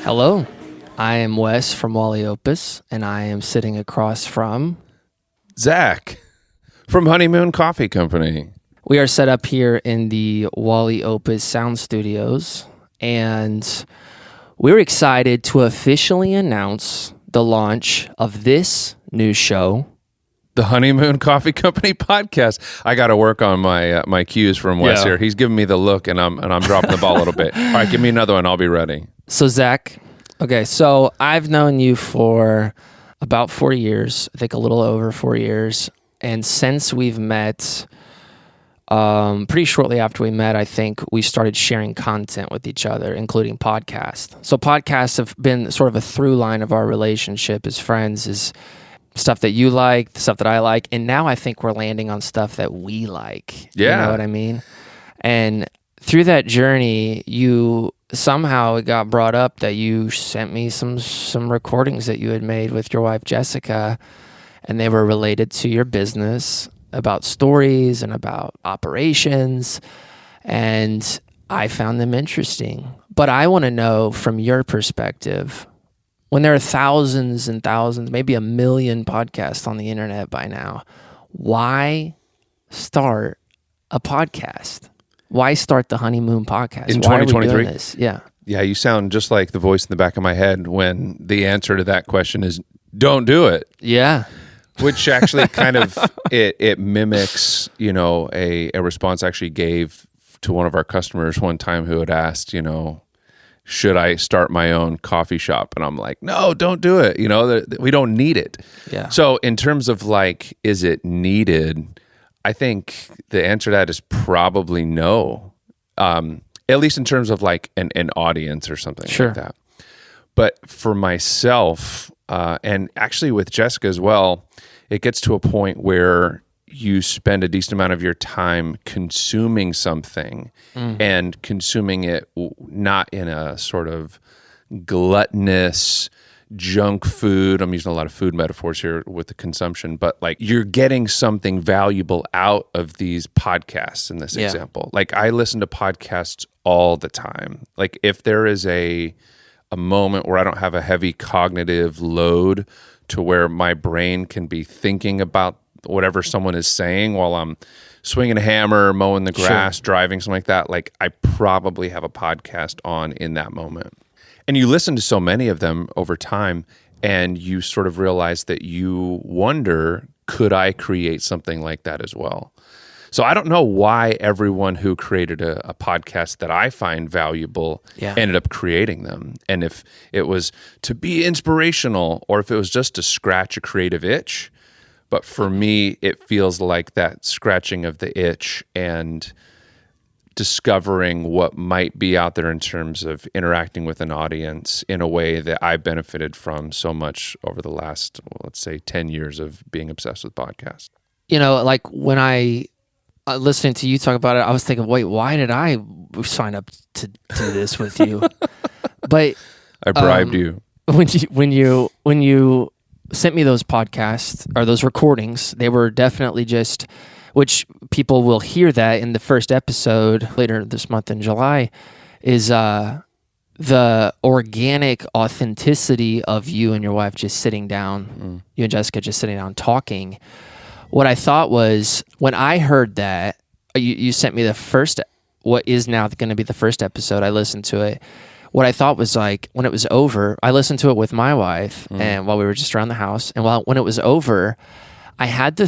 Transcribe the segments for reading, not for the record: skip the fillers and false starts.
Hello, I am Wes from Wally Opus, and I am sitting across from Zac from Honeymoon Coffee Company. We are set up here in the Wally Opus Sound Studios, and we're excited to officially announce the launch of this new show, The Honeymoon Coffee Company podcast. I got to work on my cues from Wes here. He's giving me the look, and I'm dropping the ball a little bit. All right, give me another one. I'll be ready. So Zac, so I've known you for about 4 years, I think a little over 4 years, and since we've met, pretty shortly after we met, I think we started sharing content with each other, including podcasts. So podcasts have been sort of a through line of our relationship as friends, is stuff that you like, the stuff that I like, and now I think we're landing on stuff that we like. Yeah. You know what I mean? And through that journey, somehow it got brought up that you sent me some recordings that you had made with your wife, Jessica, and they were related to your business, about stories and about operations, and I found them interesting. But I want to know from your perspective, when there are thousands and thousands, maybe 1 million podcasts on the internet by now, why start a podcast? Why start the Honeymoon podcast? In Why 2023? are we doing this? Yeah. Yeah, you sound just like the voice in the back of my head when the answer to that question is, don't do it. Yeah. Which actually kind of, it mimics, a response I actually gave to one of our customers one time who had asked, should I start my own coffee shop? And I'm like, no, don't do it. We don't need it. Yeah. So in terms of is it needed? I think the answer to that is probably no. At least in terms of an audience or something Sure. like that. But for myself, and actually with Jessica as well, it gets to a point where you spend a decent amount of your time consuming something and consuming it not in a sort of gluttonous junk food. I'm using a lot of food metaphors here with the consumption, but you're getting something valuable out of these podcasts in this example. I listen to podcasts all the time. If there is a moment where I don't have a heavy cognitive load to where my brain can be thinking about whatever someone is saying while I'm swinging a hammer, mowing the grass, driving, something like that, I probably have a podcast on in that moment. And you listen to so many of them over time, and you sort of realize that you wonder, could I create something like that as well? So I don't know why everyone who created a podcast that I find valuable ended up creating them. And if it was to be inspirational or if it was just to scratch a creative itch. But for me, it feels like that scratching of the itch and discovering what might be out there in terms of interacting with an audience in a way that I benefited from so much over the last, let's say, 10 years of being obsessed with podcasts. When I listening to you talk about it, I was thinking, wait, why did I sign up to do this with you? But I bribed you. When you sent me those podcasts or those recordings, they were definitely just, which people will hear that in the first episode later this month in July, is the organic authenticity of you and your wife just sitting down, you and Jessica just sitting down talking. What I thought was, when I heard that, you sent me the first, what is now going to be the first episode, I listened to it. What I thought was when it was over, I listened to it with my wife and while we were just around the house. And when it was over, I had two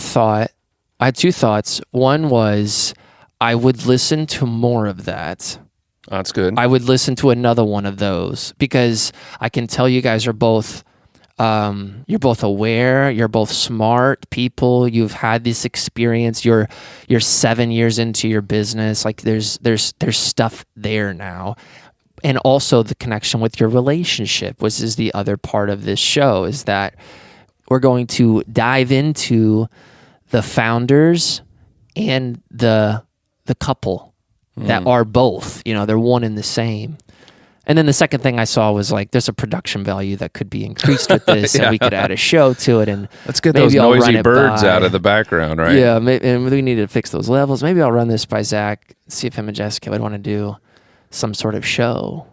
thoughts. One was, I would listen to more of that. That's good. I would listen to another one of those because I can tell you guys are both, you're both aware, you're both smart people, you've had this experience, you're 7 years into your business, there's stuff there now. And also the connection with your relationship, which is the other part of this show, is that we're going to dive into the founders and the couple that are both, they're one and the same. And then the second thing I saw was there's a production value that could be increased with this, and we could add a show to it. And let's get those noisy birds out of the background, right? Yeah, and we need to fix those levels. Maybe I'll run this by Zac, see if him and Jessica would want to do some sort of show,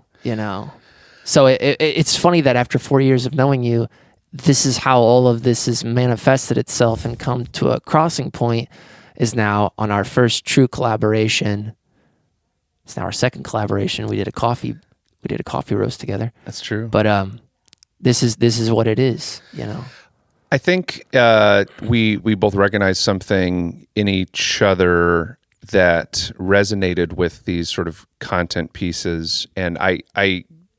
So it's funny that after 4 years of knowing you, this is how all of this has manifested itself and come to a crossing point is now on our first true collaboration. It's now our second collaboration. We did a coffee roast together. That's true. But this is what it is, I think we both recognized something in each other that resonated with these sort of content pieces. And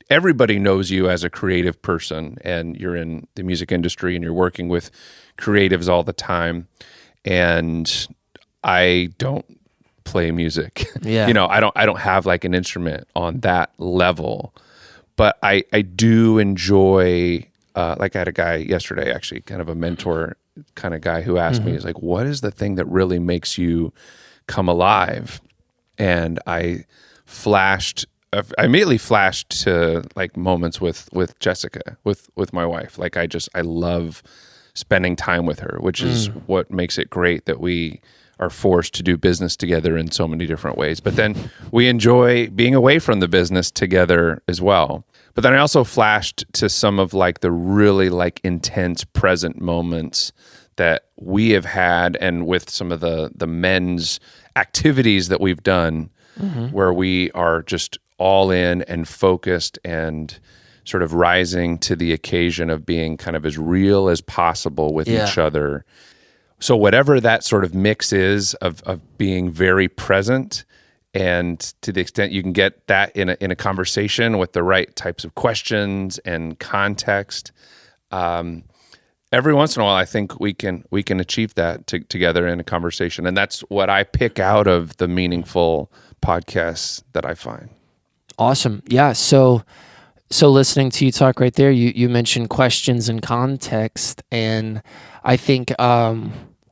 everybody knows you as a creative person, and you're in the music industry and you're working with creatives all the time. And I don't play music. Yeah. I don't have like an instrument on that level, but I do enjoy, like I had a guy yesterday, actually kind of a mentor kind of guy, who asked me, he's like, what is the thing that really makes you come alive? And I immediately flashed to like moments with Jessica, with my wife. Like I love spending time with her, which is what makes it great that we are forced to do business together in so many different ways. But then we enjoy being away from the business together as well. But then I also flashed to some of like the really like intense present moments that we have had, and with some of the men's activities that we've done, where we are just all in and focused and sort of rising to the occasion of being kind of as real as possible with each other. So whatever that sort of mix is of being very present, and to the extent you can get that in a conversation with the right types of questions and context, every once in a while, I think we can achieve that together in a conversation, and that's what I pick out of the meaningful podcasts that I find. Awesome. Yeah. So listening to you talk right there, you mentioned questions and context, and I think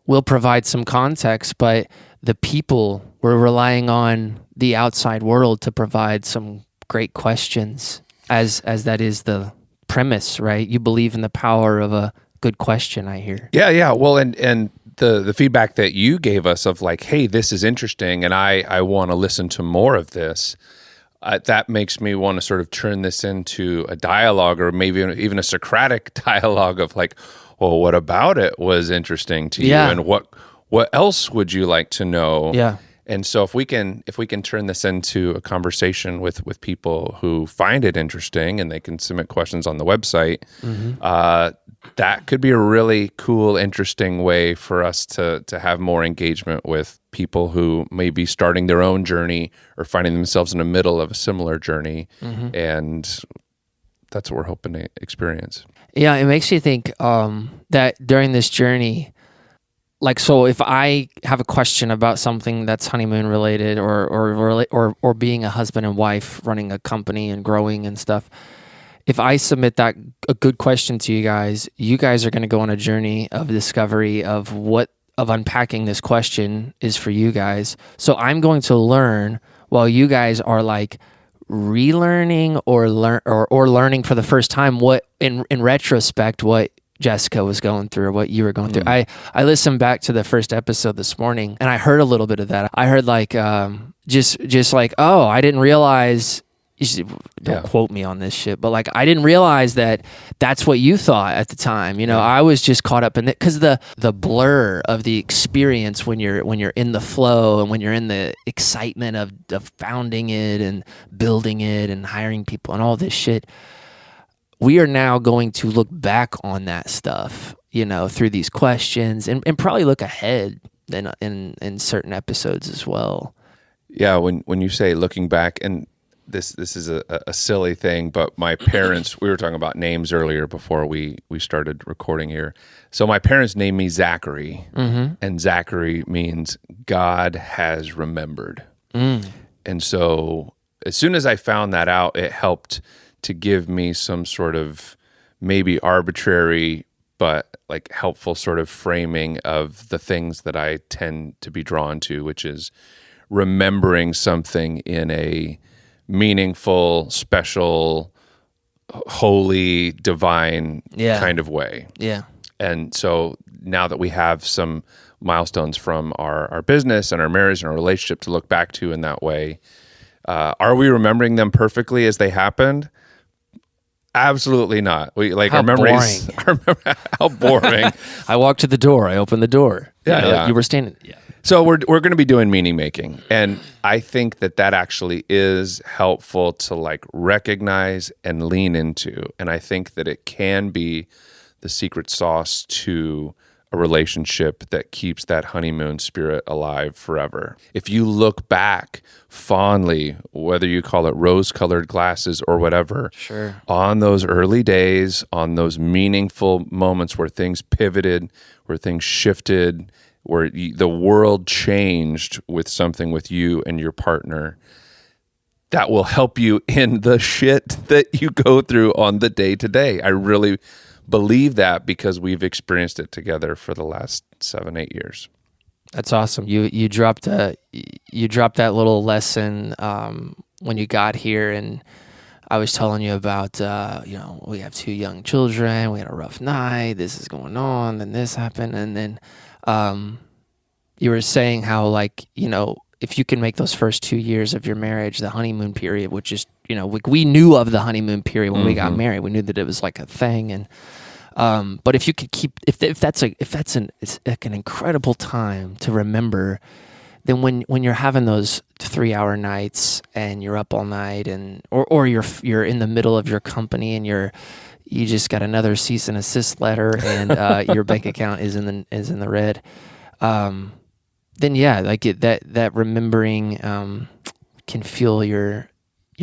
we'll provide some context, but the people, we're relying on the outside world to provide some great questions, as that is the premise, right? You believe in the power of a good question, I hear. Yeah. Well, and the feedback that you gave us of like, hey, this is interesting, and I want to listen to more of this. That makes me want to sort of turn this into a dialogue, or maybe even a Socratic dialogue of like, well, what about it was interesting to you, and what else would you like to know? Yeah. And so if we can turn this into a conversation with people who find it interesting, and they can submit questions on the website, that could be a really cool, interesting way for us to have more engagement with people who may be starting their own journey or finding themselves in the middle of a similar journey. And that's what we're hoping to experience. Yeah, it makes you think that during this journey, like, so if I have a question about something that's honeymoon related, or being a husband and wife running a company and growing and stuff, if I submit a good question to you guys are going to go on a journey of discovery of unpacking this question is for you guys. So I'm going to learn while you guys are like relearning or learning for the first time what in retrospect what Jessica was going through or what you were going through. I listened back to the first episode this morning, and I heard a little bit of that. I heard like just like, oh, I didn't realize, don't quote me on this shit, but like I didn't realize that that's what you thought at the time. I was just caught up in it because the blur of the experience when you're in the flow and when you're in the excitement of founding it and building it and hiring people and all this shit. We are now going to look back on that stuff, through these questions and probably look ahead in certain episodes as well. Yeah, when you say looking back, and this is a silly thing, but my parents, we were talking about names earlier before we started recording here. So my parents named me Zachary, and Zachary means God has remembered. And so as soon as I found that out, it helped to give me some sort of maybe arbitrary but like helpful sort of framing of the things that I tend to be drawn to, which is remembering something in a meaningful, special, holy, divine kind of way. Yeah. And so now that we have some milestones from our business and our marriage and our relationship to look back to in that way, are we remembering them perfectly as they happened? Absolutely not. We like How our memories. How boring. I walked to the door. I opened the door. Yeah. You were standing. Yeah. So we're going to be doing meaning making, and I think that actually is helpful to like recognize and lean into, and I think that it can be the secret sauce to a relationship that keeps that honeymoon spirit alive forever. If you look back fondly, whether you call it rose-colored glasses or whatever, Sure, on those early days, on those meaningful moments where things pivoted, where things shifted, where the world changed with something with you and your partner, that will help you in the shit that you go through on the day-to-day. I really believe that because we've experienced it together for the last 7-8 years. that's awesome. You dropped that little lesson when you got here, and I was telling you about we have 2 young children. We had a rough night. This is going on, then this happened, and then you were saying how if you can make those first 2 years of your marriage the honeymoon period, which is we knew of the honeymoon period when we got married. We knew that it was like a thing, and but if you could keep if that's it's like an incredible time to remember, then when you're having those 3-hour nights and you're up all night or you're in the middle of your company and you just got another cease and desist letter and your bank account is in the red, then yeah, like that remembering can fuel your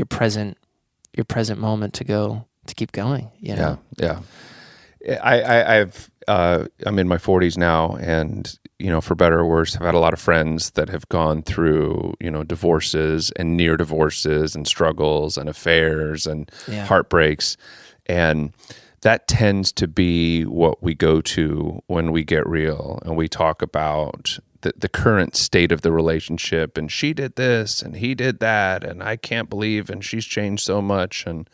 present moment to keep going. Yeah. I'm in my 40s now, and for better or worse, I've had a lot of friends that have gone through divorces and near divorces and struggles and affairs and heartbreaks, and that tends to be what we go to when we get real and we talk about the current state of the relationship, and she did this and he did that and I can't believe and she's changed so much, and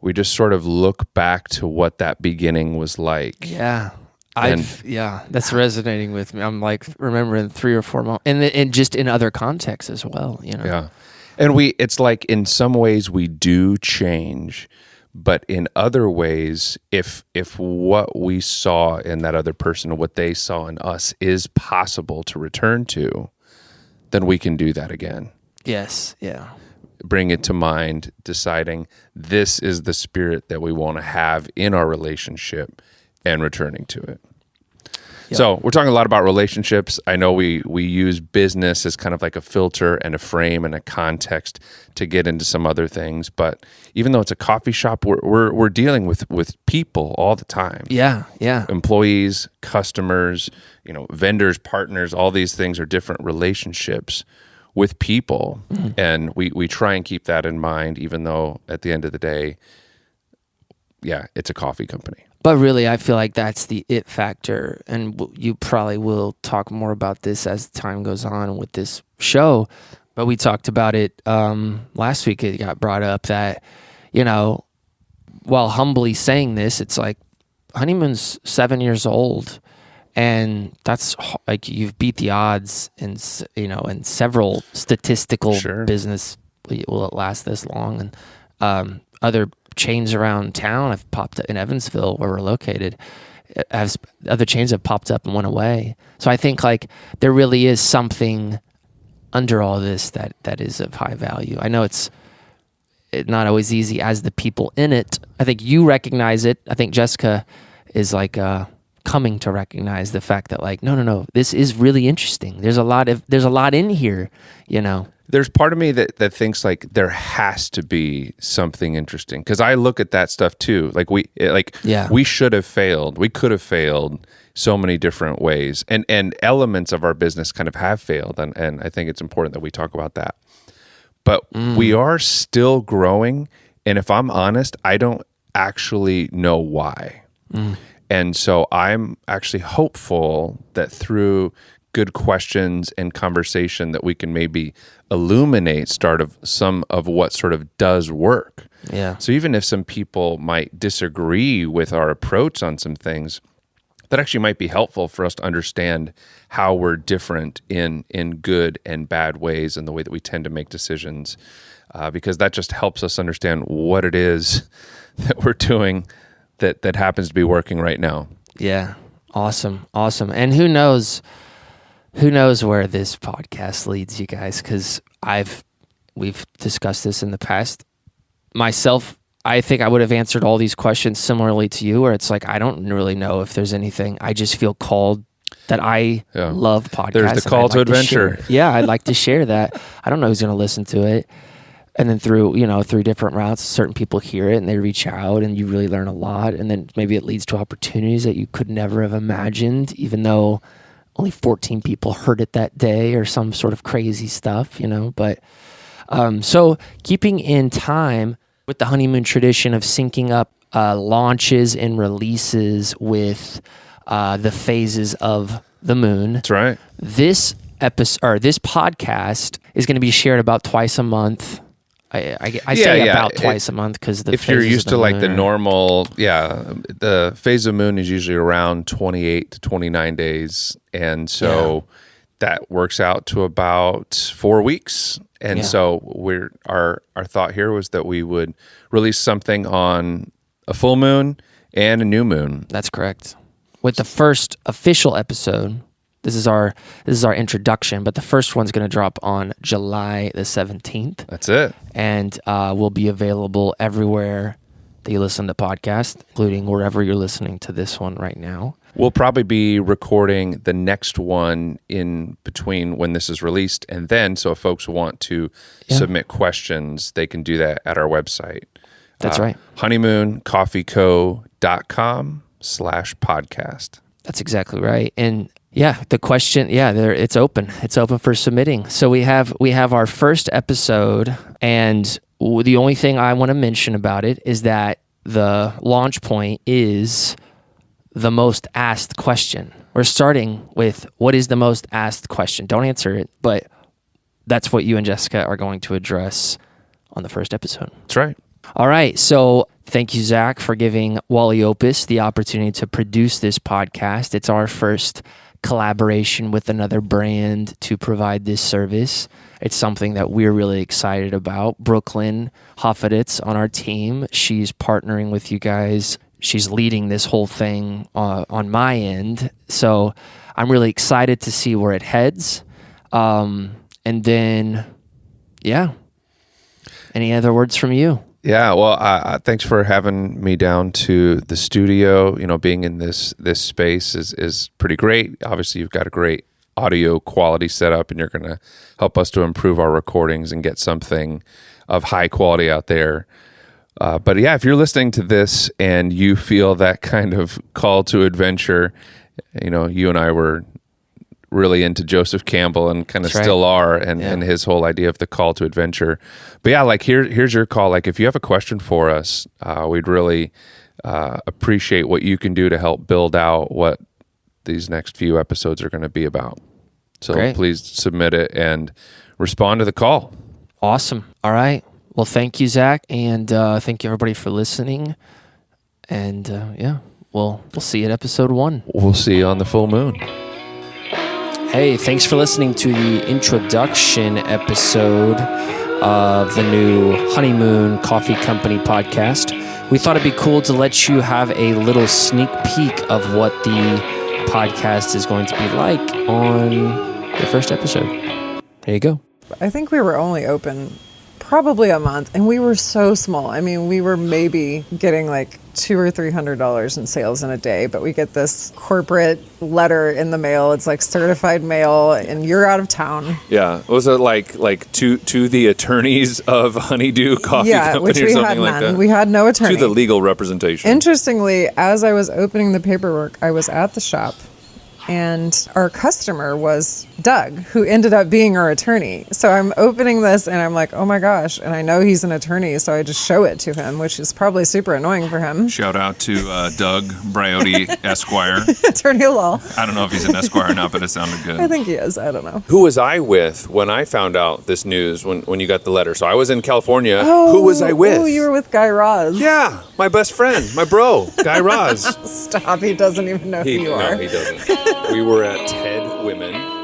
we just sort of look back to what that beginning was like. Yeah. That's resonating with me. I'm like remembering 3 or 4 moments, and just in other contexts as well, Yeah. And it's like in some ways we do change, but in other ways, if what we saw in that other person, what they saw in us is possible to return to, then we can do that again. Yes. Yeah. Bring it to mind, deciding this is the spirit that we want to have in our relationship and returning to it. Yep. So we're talking a lot about relationships. I know we use business as kind of like a filter and a frame and a context to get into some other things. But even though it's a coffee shop, we're dealing with people all the time. Yeah. Employees, customers, vendors, partners, all these things are different relationships with people. Mm-hmm. And we try and keep that in mind, even though at the end of the day, it's a coffee company. But really, I feel like that's the it factor, and you probably will talk more about this as time goes on with this show, but we talked about it last week. It got brought up that, while humbly saying this, it's like honeymoon's 7 years old, and that's like you've beat the odds in several statistical business. Will it last this long? And other chains around town have popped up in Evansville, where we're located. Other chains have popped up and went away. So I think like there really is something under all this that is of high value. I know it's not always easy as the people in it. I think you recognize it. I think Jessica is like coming to recognize the fact that like no, this is really interesting. There's a lot in here, There's part of me that thinks like there has to be something interesting, because I look at that stuff too. Like we should have failed. We could have failed so many different ways, and elements of our business kind of have failed, and I think it's important that we talk about that. But we are still growing, and if I'm honest, I don't actually know why. And so I'm actually hopeful that through good questions and conversation that we can maybe illuminate some of what sort of does work. Yeah. So even if some people might disagree with our approach on some things, that actually might be helpful for us to understand how we're different in good and bad ways, and the way that we tend to make decisions. because that just helps us understand what it is that we're doing that happens to be working right now. Yeah. Awesome. And who knows where this podcast leads you guys, because we've discussed this in the past. Myself, I think I would have answered all these questions similarly to you, where it's like, I don't really know if there's anything. I just feel called that I love podcasts. There's the call to adventure. I'd like to share that. I don't know who's going to listen to it. And then through different routes, certain people hear it and they reach out, and you really learn a lot. And then maybe it leads to opportunities that you could never have imagined, even though only 14 people heard it that day or some sort of crazy stuff, But so keeping in time with the honeymoon tradition of syncing up launches and releases with the phases of the moon. That's right. This episode, or this podcast, is going to be shared about twice a month. I say about twice a month because if you're used to like the normal, the phase of moon is usually around 28 to 29 days, and so that works out to about 4 weeks. And so our thought here was that we would release something on a full moon and a new moon. That's correct. With the first official episode, this is our introduction, but the first one's going to drop on July the 17th. That's it. And will be available everywhere that you listen to podcasts, including wherever you're listening to this one right now. We'll probably be recording the next one in between when this is released, and then so if folks want to submit questions, they can do that at our website. That's right. honeymooncoffeeco.com/podcast. That's exactly right. And the question, it's open. It's open for submitting. So we have our first episode, and the only thing I want to mention about it is that the launch point is the most asked question. We're starting with what is the most asked question. Don't answer it, but that's what you and Jessica are going to address on the first episode. That's right. All right. So thank you, Zac, for giving Wally Opus the opportunity to produce this podcast. It's our first collaboration with another brand to provide this service. It's something that we're really excited about. Brooklyn Hoffeditz on our team, she's partnering with you guys. She's leading this whole thing on my end. So I'm really excited to see where it heads. And then, any other words from you? Yeah, well, thanks for having me down to the studio. Being in this space is pretty great. Obviously, you've got a great audio quality setup, and you're going to help us to improve our recordings and get something of high quality out there. But if you're listening to this and you feel that kind of call to adventure, you and I were really into Joseph Campbell and kind of still are, and his whole idea of the call to adventure. But here's your call. Like, if you have a question for us, we'd really appreciate what you can do to help build out what these next few episodes are going to be about. So please submit it and respond to the call. Awesome. All right. Well, thank you, Zac, and thank you everybody for listening. And we'll see you at episode 1. We'll see you on the full moon. Hey, thanks for listening to the introduction episode of the new Honeymoon Coffee Company podcast. We thought it'd be cool to let you have a little sneak peek of what the podcast is going to be like on the first episode. There you go. I think we were only open probably a month, and we were so small. I mean, we were maybe getting like $200 or $300 in sales in a day, but we get this corporate letter in the mail. It's like certified mail, and you're out of town. Yeah, was it like to the attorneys of Honeydew Coffee Company which or we something had like none. that? We had no attorney. To the legal representation. Interestingly, as I was opening the paperwork, I was at the shop, and our customer was Doug, who ended up being our attorney. So I'm opening this and I'm like, oh my gosh. And I know he's an attorney, so I just show it to him, which is probably super annoying for him. Shout out to Doug Briotti, Esquire. Attorney at law. I don't know if he's an Esquire or not, but it sounded good. I think he is. I don't know. Who was I with when I found out this news when you got the letter? So I was in California. Oh, who was I with? Oh, you were with Guy Raz. Yeah, my best friend, my bro, Guy Raz. Stop. He doesn't even know who you are. No, he doesn't. We were at Ted Women.